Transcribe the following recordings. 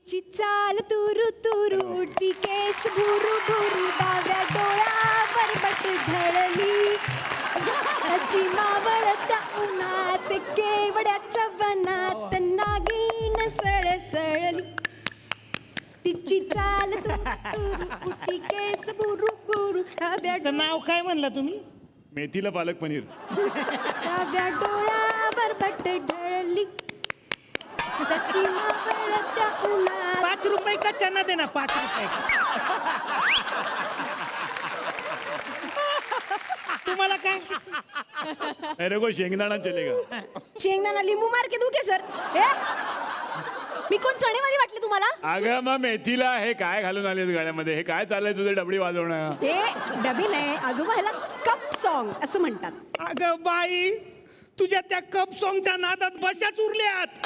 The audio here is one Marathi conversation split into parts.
तिची चाल तुरु तुरु उडती केस भुरु भुरु डाव्या डोळ्यावर बट धळली अशी मावळत्या उन्हात केवड्याच्या वनात नागिन सळसळली तिची चाल तुरु तुरु उडती केस भुरु भुरु डाव्या नाव काय म्हणलं तुम्ही? मेथीला पालक पनीर. डाव्या डोळ्यावर बट ढळली तशी मावळत्या उन्हात 5 रुपये का चना दे ना 5 रुपये. तुम्हाला काय? अरे को शेंगदाणा चलेगा. शेंगदाणा लिंबू मार के दुखे सर हे मी कोण चणेवाली वाटली तुम्हाला? अगं मग मेथीला हे काय घालून आलेस गाण्यामध्ये? हे काय चाललंय तुझं डबडी वाजवणं? हे डबी नाही आजोबा ह्याला कप सॉन्ग असं म्हणतात. अगं बाई, तुझ्या त्या कप सॉंगच्या नादात बशाच उरल्यात.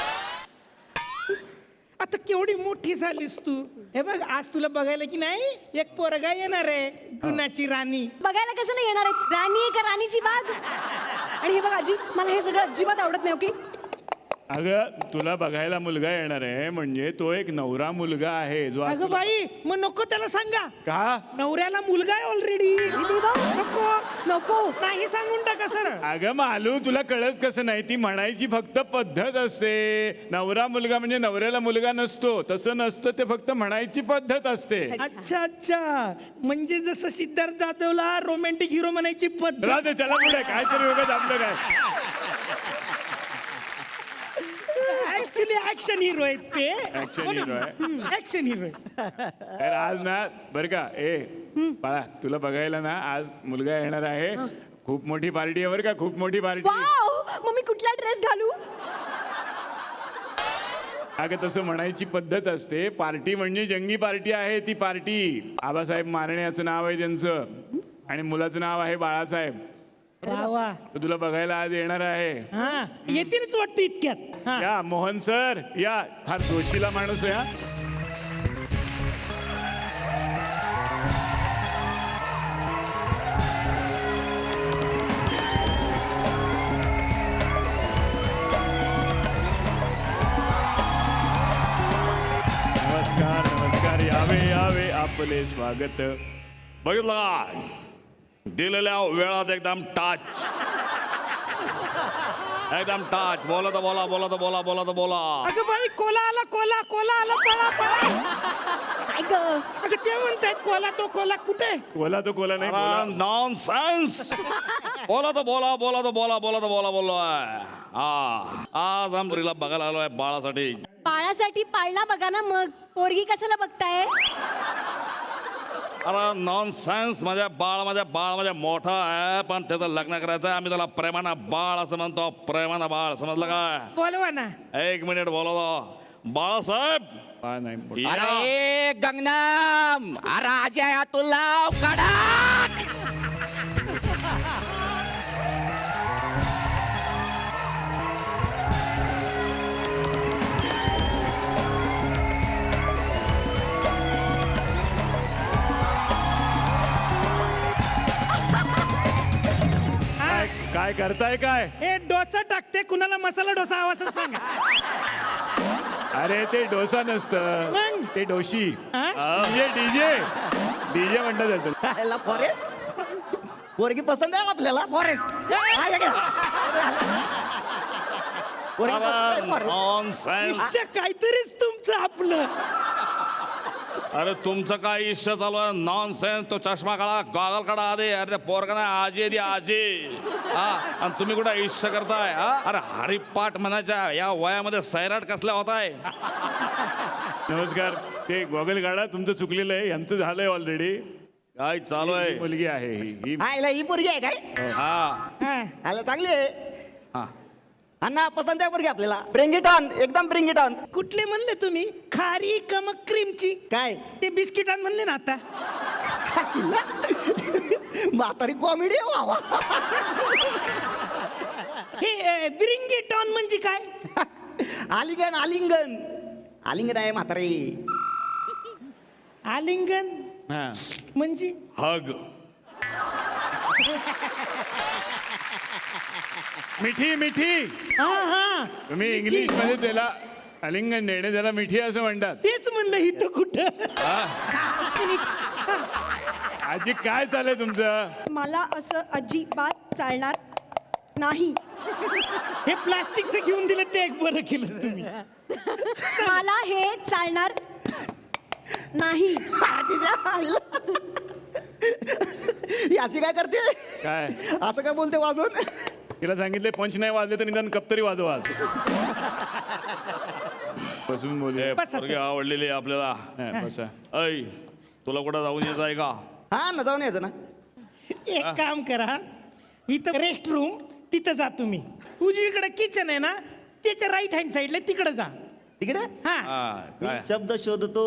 आता केवढी मोठी झालीस तू. हे बघ, आज तुला बघायला की नाही एक पोरगा येणार आहे, गुणाची राणी. बघायला कशाला येणार आहे? राणी आहे का राणीची बाग? आणि हे बघ आजी, मला हे सगळं अजिबात आवडत नाही. ओके अगं तुला बघायला मुलगा येणार आहे म्हणजे तो एक नवरा मुलगा आहे जो आज अगं तुला- बाई, मग नको त्याला सांगा. का? नवऱ्याला मुलगा आहे ऑलरेडी. नको नको नाही सांगून टाका सर. अगं मालू, तुला कळत कसं नाही? ती म्हणायची फक्त पद्धत असते. नवरा मुलगा म्हणजे नवऱ्याला मुलगा नसतो, तसं नसतं. ते फक्त म्हणायची पद्धत असते. अच्छा अच्छा, म्हणजे जसं सिद्धार्थ जाधवला रोमॅन्टिक हिरो म्हणायची पद्धत. राहते, चला पुढे. काहीतरी उगाच आपलं काय. ऍक्च्युली ऍक्शन हिरो आहेत ते. Action hero आहे. Action hero. तर आज ना बरं का, बाळा, तुला बघायला ना आज मुलगा येणार आहे. खूप मोठी पार्टी आहे बरं का, खूप मोठी पार्टी. वाव मग मी कुठला ड्रेस घालू? अगं तसं म्हणायची पद्धत असते. पार्टी म्हणजे जंगी पार्टी आहे ती पार्टी. आबासाहेब मारणे याचं नाव आहे त्यांचं आणि मुलाचं नाव आहे बाळासाहेब. वा. तो तुला बघायला आज येणार आहे. हा, येतीलच वाटतं इतक्यात. हा. या मोहन सर या. फार जोशीला माणूस आहे. हा नमस्कार नमस्कार. यावे यावे आपले स्वागत. बघितलं का? दिलेल्या वेळात एकदम टच. एकदम टच. बोला तर बोला, बोला तर बोला, बोला तर बोला. अगं बाई, कोला आला, कोला कोला आला, पळा पळा. काय ग? अगं ते म्हणतायत कोला, तो कोला कुठे? कोला तो कोला नाही बोला. Non sense. बोला तर बोला, बोला तर बोला, बोला तर बोला बोललोय. हा, आज आम तुला बघायला आलोय बाळासाठी. बाळासाठी पाळणा बघा ना मग. पोरगी कशाला बघताय? अरे नॉन सेन्स. माझ्या बाळ मोठा आहे, पण त्याचं लग्न करायचं आहे. आम्ही त्याला प्रेमानं बाळ असं म्हणतो. प्रेमानं बाळ, समजलं काय? बोलवा ना. 1 मिनिट बोलवतो. बाळासाहेब हा, नाही या. अरे गंगनाम, राजा तुला कडक. काय करताय काय? हे डोसा टाकते, कुणाला मसाला डोसा हवा असेल सांगा. अरे ते डोसा नसतं, मग? ते डोशी. हा? डीजे डीजे डीजे म्हणतात त्याचं. फॉरेस्ट पोरगी पसंत आहे आपल्याला. Forest nonsense. इश्य काहीतरीच तुमचं आपलं. अरे तुमचं काय इश्य चालू आहे? Nonsense. तो चष्मा काढा, गॉगल काढा आधी. अरे त्या पोरगा नाही, आजी दी आजी. हा, आणि तुम्ही कुठे इश्य करताय? हा, अरे हरिपाठ म्हणायच्या या वयामध्ये सैराट कसल्या होताय? नमस्कार. ते गॉगल काढा, तुमचं चुकलेलं आहे. यांचं झालंय ऑलरेडी. काय चालू आहे? मुलगी आहे ही. ही पोरगी आहे काय? हा आला चांगली आहे. हा. अण्णा पसंत आहे पोरगी आपल्याला. ब्रिंग इट ऑन, एकदम ब्रिंग इट ऑन. कुठले म्हणले तुम्ही? खारी का मग क्रीमची? काय ते बिस्किटां म्हणले ना आता. म्हातारी कॉमेडी वा. हे ब्रिंग इट ऑन म्हणजे काय? आलिंगन आलिंगन आलिंगन आहे म्हातारी. आलिंगन हा. म्हणजे? हग. मिठी मिठी. हा हा तुम्ही इंग्लिश मध्ये त्याला आलिंगन देणे त्याला मिठी असं म्हणतात. तेच म्हणलं इथं कुठं. आजी काय चाललंय तुमचं? मला असं अजिबात चालणार नाही. हे प्लास्टिकचं घेऊन दिलं ते एक बरं केलं तुम्ही. मला हे चालणार नाही. ही अशी काय करते काय असं काय बोलते वाजून. तिला सांगितले पंच नाही वाजले तर निदान कप तरी वाजवा आज. बसून बोलले. बस असं. पोरगी आवडलेली आहे आपल्याला. बसा. ऐ तुला कुठं जाऊन यायचं आहे का? हा ना जाऊन यायचं ना. एक काम करा, इथं रेस्ट रूम तिथं जा तुम्ही. उजवीकडे किचन आहे ना, त्याच्या राईट हँड साईडला तिकडे जा. तिकडे हा मी काय शब्द शोधतो,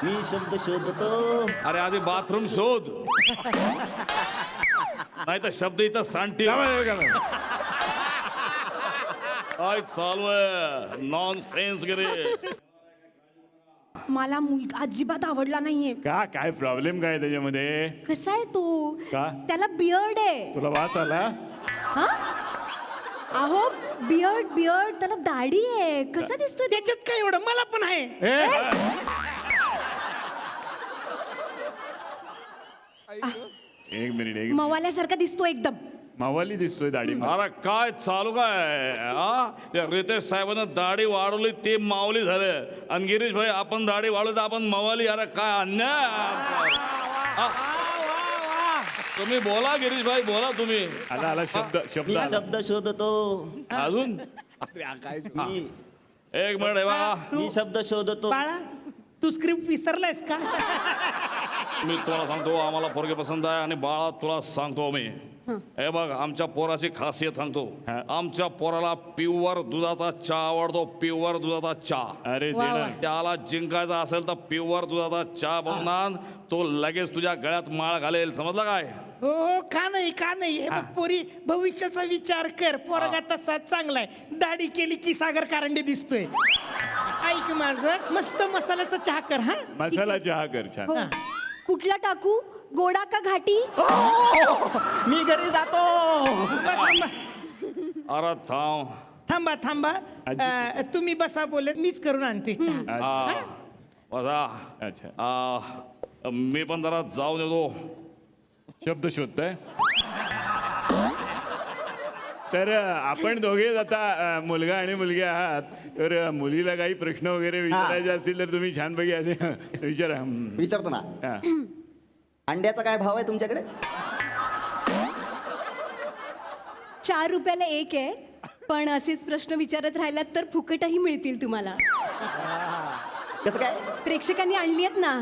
मी शब्द शोधतो. अरे आधी बाथरूम शोध, नाही तर शब्द इथं सांगते. काय चालू आहे नॉन सेन्स गिरे. मला मुलगा अजिबात आवडला नाहीये. का काय प्रॉब्लेम काय त्याच्यामध्ये? कसा आहे तो? का? त्याला बियर्ड आहे. तुला वास आला? हा? अहो बियर्ड त्याला दाढी आहे. कसा दिसतोय? त्याच्यात काय एवढं, मला पण आहे. एक मिनिट. मवाल्यासारखा दिसतो एकदम. मावाली दिसतोय दाढी. अरे काय चालू काय हा? त्या रितेश साहेबांना दाढी वाढवली ते माऊली झाले आणि गिरीश भाई आपण दाढी वाढवली तर आपण मवाली. अरे काय अन्याय. हा? तुम्ही बोला गिरीश भाई बोला तुम्ही. आला शब्द मी आला. शब्द शोधतो. अजून मी एक मिनिट आहे बघा. मी शब्द शोधतो. बाळा तू स्क्रिप्ट विसरलायस का? मी तुला सांगतो आम्हाला पोरगे पसंत आहे आणि बाळा तुला सांगतो मी. हे बघ आमच्या पोराची खासियत सांगतो. हा. आमच्या पोराला प्युअर दुधाचा चहा आवडतो. प्युअर दुधाचा चहा. अरे वा, देणार. वा. त्याला जिंकायचा असेल तर प्युअर दुधाचा चहा बनवणार. तो लगेच तुझ्या गळ्यात माळ घालेल. समजलं काय? हो का नाही का नाही. हे बघ पोरी, भविष्याचा विचार कर. पोरगा तसा चांगला आहे. दाढी केली की सागर कारंडे दिसतोय. ऐक माझं, मस्त मसाल्याचा चहा कर. हा मसाला चहा कर छान. हो. कुठला टाकू? गोडा का घाटी? मी घरी जातो. अरे थांब. थांबा तुम्ही बसा बोलत, मीच करून आणते चहा. हा. बसा. अच्छा मी पण जरा जाऊन येतो. शब्द शोधताय. तर आपण दोघे आता मुलगा आणि मुलगी आहात. तर मुलीला काही प्रश्न वगैरे विचारायचे असतील तर तुम्ही छानपैकी असे विचारा. विचारतो ना. हा. अंड्याचा काय भाव आहे तुमच्याकडे? 4 रुपयाला एक आहे. पण असेच प्रश्न विचारत राहिलात तर फुकटही मिळतील तुम्हाला. कसं काय? प्रेक्षकांनी आणली आहेत ना.